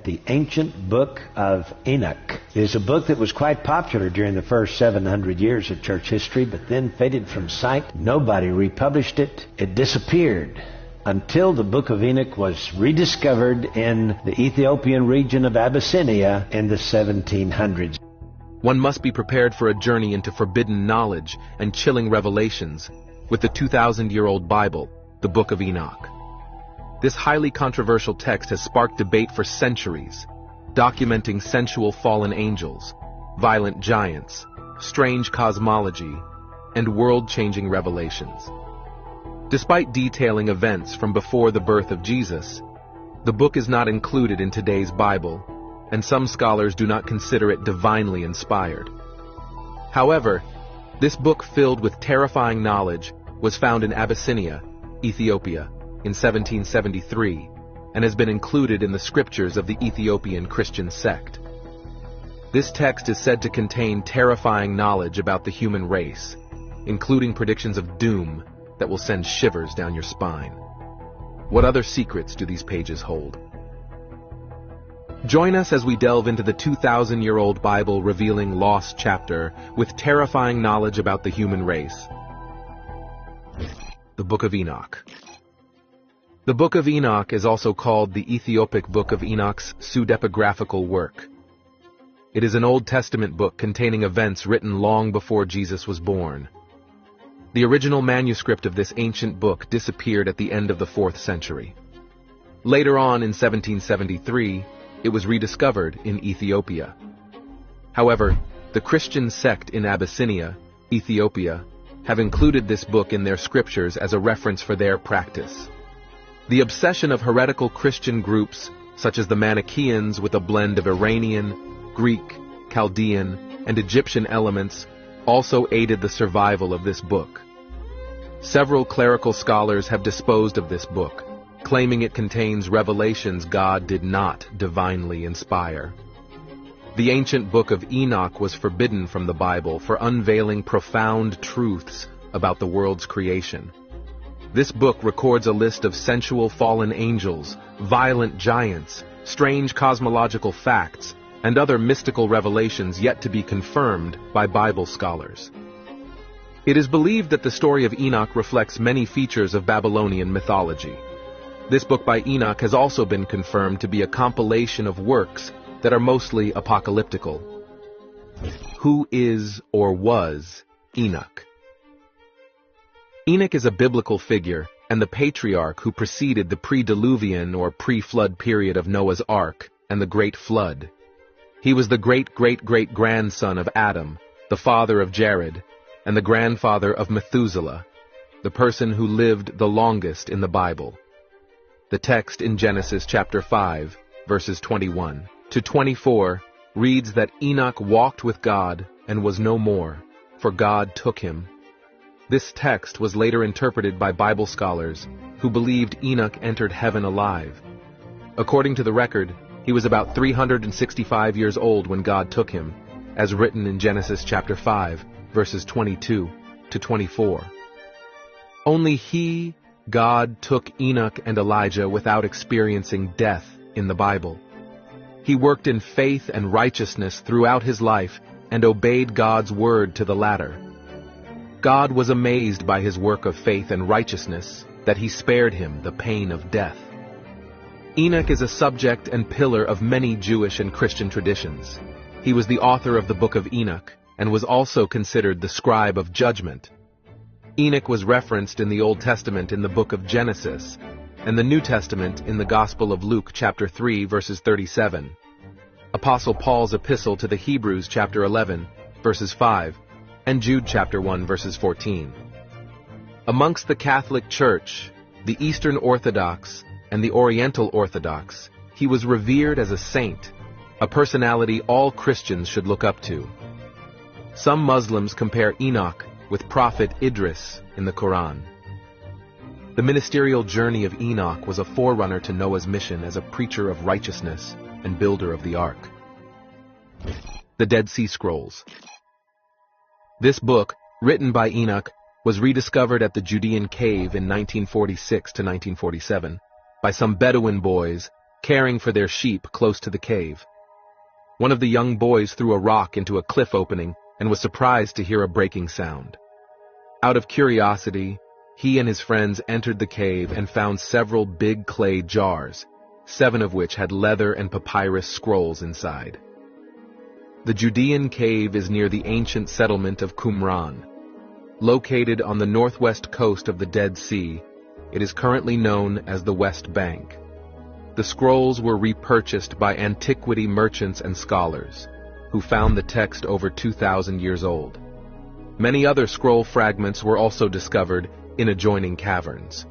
The ancient book of Enoch is a book that was quite popular during the first 700 years of church history, but then faded from sight. Nobody republished it. It disappeared until the book of Enoch was rediscovered in the Ethiopian region of Abyssinia in the 1700s. One must be prepared for a journey into forbidden knowledge and chilling revelations with the 2,000-year-old Bible, the Book of Enoch. This highly controversial text has sparked debate for centuries, documenting sensual fallen angels, violent giants, strange cosmology, and world-changing revelations. Despite detailing events from before the birth of Jesus, the book is not included in today's Bible, and some scholars do not consider it divinely inspired. However, this book filled with terrifying knowledge was found in Abyssinia, Ethiopia, in 1773, and has been included in the scriptures of the Ethiopian Christian sect. This text is said to contain terrifying knowledge about the human race, including predictions of doom that will send shivers down your spine. What other secrets do these pages hold? Join us as we delve into the 2,000-year-old Bible revealing lost chapter with terrifying knowledge about the human race. The Book of Enoch. The Book of Enoch is also called the Ethiopic Book of Enoch's pseudepigraphical work. It is an Old Testament book containing events written long before Jesus was born. The original manuscript of this ancient book disappeared at the end of the 4th century. Later on, in 1773, it was rediscovered in Ethiopia. However, the Christian sect in Abyssinia, Ethiopia, have included this book in their scriptures as a reference for their practice. The obsession of heretical Christian groups, such as the Manichaeans with a blend of Iranian, Greek, Chaldean, and Egyptian elements, also aided the survival of this book. Several clerical scholars have disposed of this book, claiming it contains revelations God did not divinely inspire. The ancient book of Enoch was forbidden from the Bible for unveiling profound truths about the world's creation. This book records a list of sensual fallen angels, violent giants, strange cosmological facts, and other mystical revelations yet to be confirmed by Bible scholars. It is believed that the story of Enoch reflects many features of Babylonian mythology. This book by Enoch has also been confirmed to be a compilation of works that are mostly apocalyptical. Who is or was Enoch? Enoch is a biblical figure and the patriarch who preceded the pre-Diluvian or pre-flood period of Noah's Ark and the Great Flood. He was the great-great-great-grandson of Adam, the father of Jared, and the grandfather of Methuselah, the person who lived the longest in the Bible. The text in Genesis chapter 5, verses 21 to 24, reads that Enoch walked with God and was no more, for God took him. This text was later interpreted by Bible scholars who believed Enoch entered heaven alive. According to the record, he was about 365 years old when God took him, as written in Genesis chapter 5, verses 22 to 24. Only he, God, took Enoch and Elijah without experiencing death in the Bible. He worked in faith and righteousness throughout his life and obeyed God's word to the latter. God was amazed by his work of faith and righteousness that he spared him the pain of death. Enoch is a subject and pillar of many Jewish and Christian traditions. He was the author of the Book of Enoch and was also considered the scribe of judgment. Enoch was referenced in the Old Testament in the book of Genesis, and the New Testament in the Gospel of Luke chapter 3, verses 37, Apostle Paul's epistle to the Hebrews chapter 11, verses 5, and Jude chapter 1, verses 14. Amongst the Catholic Church, the Eastern Orthodox, and the Oriental Orthodox, he was revered as a saint, a personality all Christians should look up to. Some Muslims compare Enoch with Prophet Idris in the Quran. The ministerial journey of Enoch was a forerunner to Noah's mission as a preacher of righteousness and builder of the ark. The Dead Sea Scrolls. This book, written by Enoch, was rediscovered at the Judean cave in 1946 to 1947 by some Bedouin boys caring for their sheep close to the cave. One of the young boys threw a rock into a cliff opening and was surprised to hear a breaking sound. Out of curiosity, he and his friends entered the cave and found several big clay jars, 7 of which had leather and papyrus scrolls inside. The Judean cave is near the ancient settlement of Qumran. Located on the northwest coast of the Dead Sea, it is currently known as the West Bank. The scrolls were repurchased by antiquity merchants and scholars, who found the text over 2,000 years old. Many other scroll fragments were also discovered in adjoining caverns.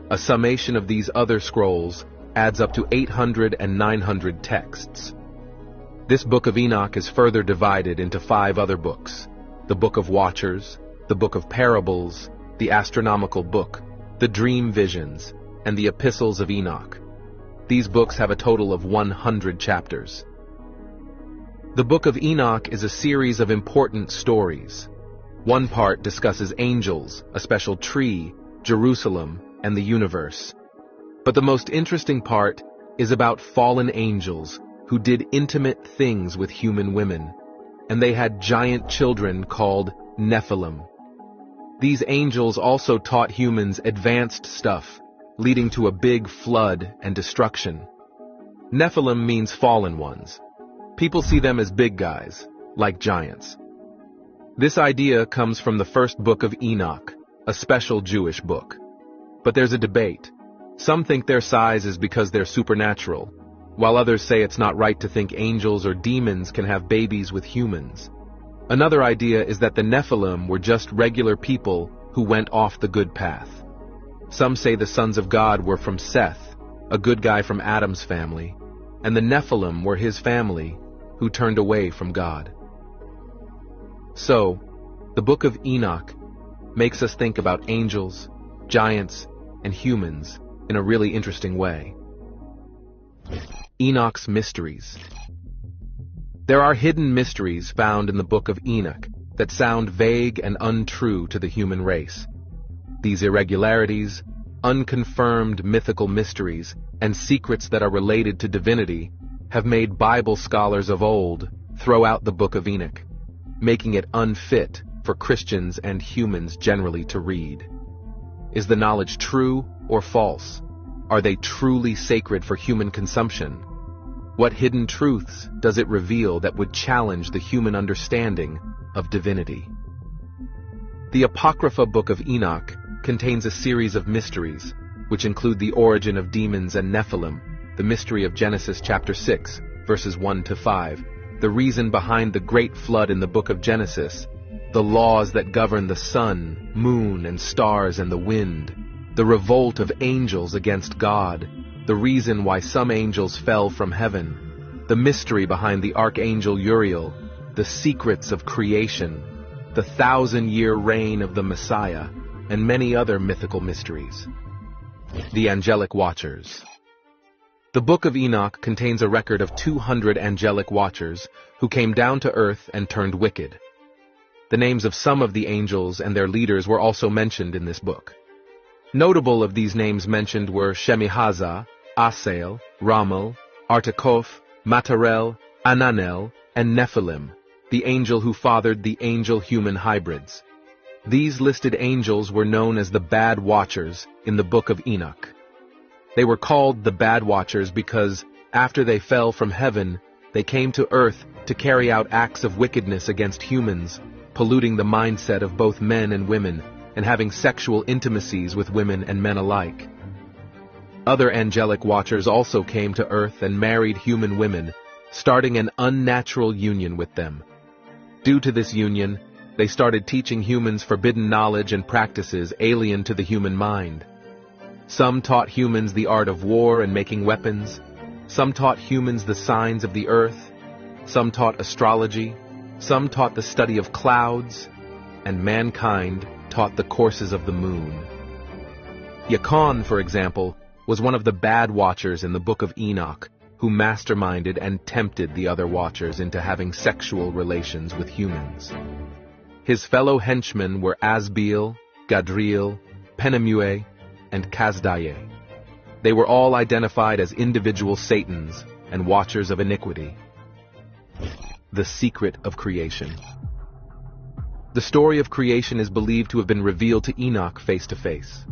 A summation of these other scrolls adds up to 800 and 900 texts. This Book of Enoch is further divided into 5 other books: the Book of Watchers, the Book of Parables, the Astronomical Book, the Dream Visions, and the Epistles of Enoch. These books have a total of 100 chapters. The Book of Enoch is a series of important stories. One part discusses angels, a special tree, Jerusalem, and the universe. But the most interesting part is about fallen angels who did intimate things with human women, and they had giant children called Nephilim. These angels also taught humans advanced stuff, leading to a big flood and destruction. Nephilim means fallen ones. People see them as big guys, like giants. This idea comes from the first book of Enoch, a special Jewish book. But there's a debate. Some think their size is because they're supernatural, while others say it's not right to think angels or demons can have babies with humans. Another idea is that the Nephilim were just regular people who went off the good path. Some say the sons of God were from Seth, a good guy from Adam's family, and the Nephilim were his family who turned away from God. So, the Book of Enoch makes us think about angels, giants, and humans in a really interesting way. Enoch's mysteries. There are hidden mysteries found in the Book of Enoch that sound vague and untrue to the human race. These irregularities, unconfirmed mythical mysteries, and secrets that are related to divinity have made Bible scholars of old throw out the Book of Enoch, making it unfit for Christians and humans generally to read. Is the knowledge true or false? Are they truly sacred for human consumption? What hidden truths does it reveal that would challenge the human understanding of divinity? The Apocrypha Book of Enoch contains a series of mysteries, which include the origin of demons and Nephilim, the mystery of Genesis chapter 6, verses 1 to 5, the reason behind the great flood in the book of Genesis, the laws that govern the sun, moon, and stars and the wind, the revolt of angels against God, the reason why some angels fell from heaven, the mystery behind the archangel Uriel, the secrets of creation, the 1,000-year reign of the Messiah, and many other mythical mysteries. The Angelic Watchers. The Book of Enoch contains a record of 200 angelic watchers who came down to earth and turned wicked. The names of some of the angels and their leaders were also mentioned in this book. Notable of these names mentioned were Shemihazah, Asael, Ramal, Artakof, Matarel, Ananel, and Nephilim, the angel who fathered the angel-human hybrids. These listed angels were known as the Bad Watchers in the Book of Enoch. They were called the Bad Watchers because, after they fell from heaven, they came to earth to carry out acts of wickedness against humans, polluting the mindset of both men and women, and having sexual intimacies with women and men alike. Other angelic watchers also came to earth and married human women, starting an unnatural union with them. Due to this union, they started teaching humans forbidden knowledge and practices alien to the human mind. Some taught humans the art of war and making weapons. Some taught humans the signs of the earth. Some taught astrology. Some taught the study of clouds. And mankind taught the courses of the moon. Yacon, for example, was one of the bad watchers in the Book of Enoch, who masterminded and tempted the other watchers into having sexual relations with humans. His fellow henchmen were Asbeel, Gadriel, Penemue, and Kazdaye. They were all identified as individual Satans and watchers of iniquity. The secret of creation. The story of creation is believed to have been revealed to Enoch face to face.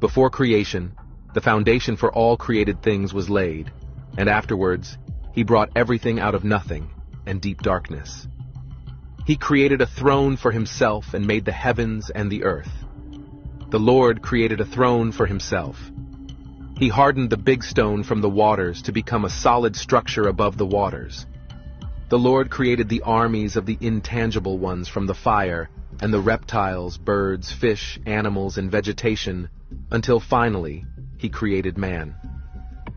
Before creation, the foundation for all created things was laid, and afterwards, he brought everything out of nothing and deep darkness. He created a throne for himself and made the heavens and the earth. The Lord created a throne for himself. He hardened the big stone from the waters to become a solid structure above the waters. The Lord created the armies of the intangible ones from the fire, and the reptiles, birds, fish, animals, and vegetation, until finally, he created man.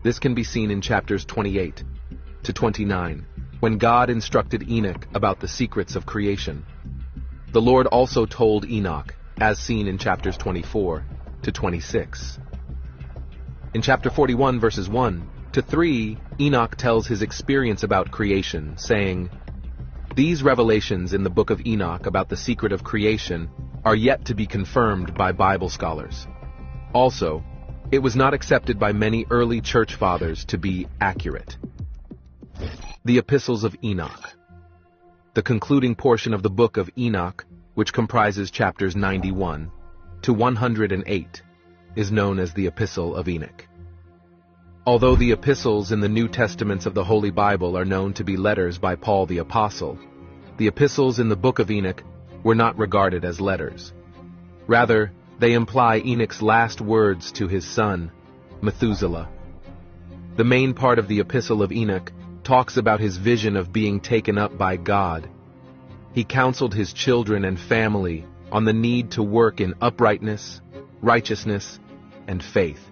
This can be seen in chapters 28 to 29, when God instructed Enoch about the secrets of creation. The Lord also told Enoch, as seen in chapters 24 to 26. In chapter 41, verses 1 to 3, Enoch tells his experience about creation, saying, "These revelations in the book of Enoch about the secret of creation are yet to be confirmed by Bible scholars. Also, it was not accepted by many early church fathers to be accurate." The Epistles of Enoch. The concluding portion of the book of Enoch, which comprises chapters 91 to 108, is known as the Epistle of Enoch. Although the epistles in the New Testaments of the Holy Bible are known to be letters by Paul the Apostle, the epistles in the book of Enoch were not regarded as letters. Rather, they imply Enoch's last words to his son, Methuselah. The main part of the Epistle of Enoch talks about his vision of being taken up by God. He counseled his children and family on the need to work in uprightness, righteousness, and faith.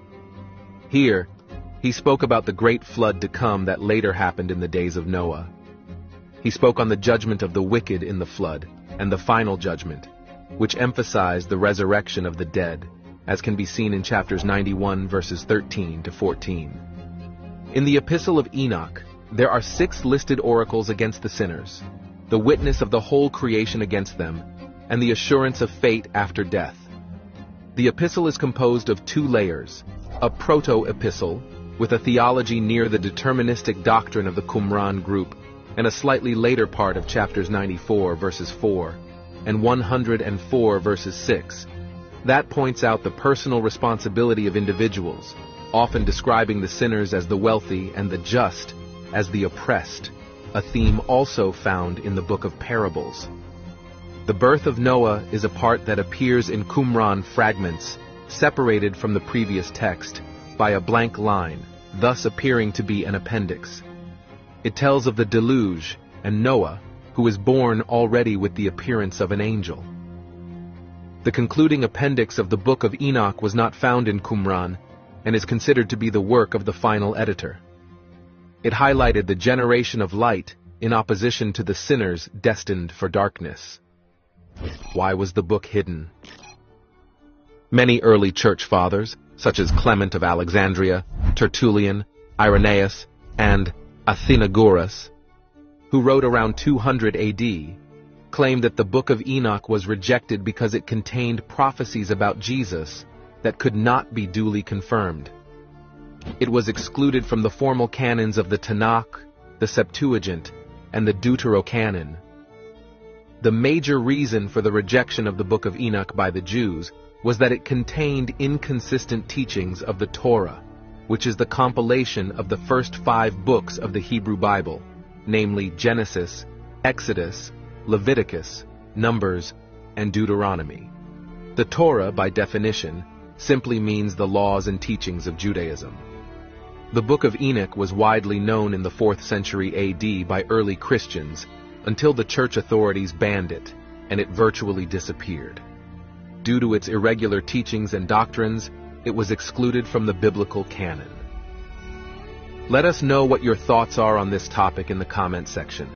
Here, he spoke about the great flood to come that later happened in the days of Noah. He spoke on the judgment of the wicked in the flood and the final judgment, which emphasized the resurrection of the dead, as can be seen in chapters 91, verses 13 to 14. In the Epistle of Enoch, there are 6 listed oracles against the sinners, the witness of the whole creation against them, and the assurance of fate after death. The epistle is composed of 2 layers, a proto-epistle, with a theology near the deterministic doctrine of the Qumran group, and a slightly later part of chapters 94, verses 4, and 104, verses 6. That points out the personal responsibility of individuals, often describing the sinners as the wealthy and the just as the oppressed, a theme also found in the book of Parables. The birth of Noah is a part that appears in Qumran fragments, separated from the previous text by a blank line, thus appearing to be an appendix. It tells of the deluge and Noah, who is born already with the appearance of an angel. The concluding appendix of the book of Enoch was not found in Qumran and is considered to be the work of the final editor. It highlighted the generation of light in opposition to the sinners destined for darkness. Why was the book hidden? Many early church fathers, such as Clement of Alexandria, Tertullian, Irenaeus, and Athenagoras, who wrote around 200 AD, claim that the book of Enoch was rejected because it contained prophecies about Jesus that could not be duly confirmed. It was excluded from the formal canons of the Tanakh, the Septuagint, and the Deuterocanon. The major reason for the rejection of the book of Enoch by the Jews was that it contained inconsistent teachings of the Torah, which is the compilation of the first 5 books of the Hebrew Bible, namely Genesis, Exodus, Leviticus, Numbers, and Deuteronomy. The Torah, by definition, simply means the laws and teachings of Judaism. The book of Enoch was widely known in the 4th century AD by early Christians until the church authorities banned it, and it virtually disappeared. Due to its irregular teachings and doctrines, it was excluded from the biblical canon. Let us know what your thoughts are on this topic in the comment section.